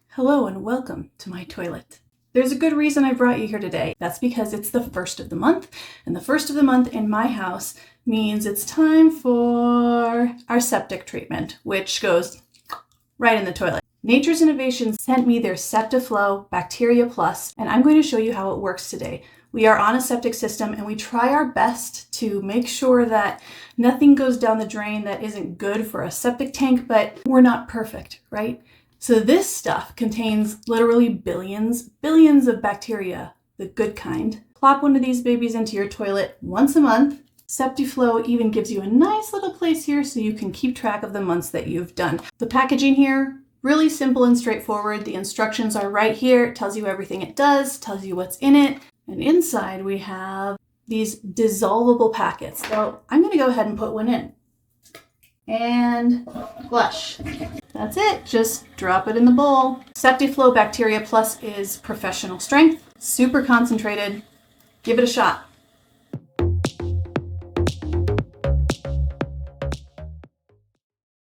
Hello and welcome to my toilet. There's a good reason I brought you here today. That's because it's the first of the month, and the first of the month in my house means it's time for our septic treatment, which goes right in the toilet. Nature's Innovations sent me their Septi-Flow Bacteria Plus, and I'm going to show you how it works today. We are on a septic system and we try our best to make sure that nothing goes down the drain that isn't good for a septic tank, but we're not perfect, right? So this stuff contains literally billions of bacteria, the good kind. Plop one of these babies into your toilet once a month. Septi-Flow even gives you a nice little place here so you can keep track of the months that you've done. The packaging here, really simple and straightforward. The instructions are right here. It tells you everything it does, tells you what's in it. And inside we have these dissolvable packets. So I'm gonna go ahead and put one in. And flush. That's it, just drop it in the bowl. Septi-Flow Bacteria Plus is professional strength, super concentrated. Give it a shot.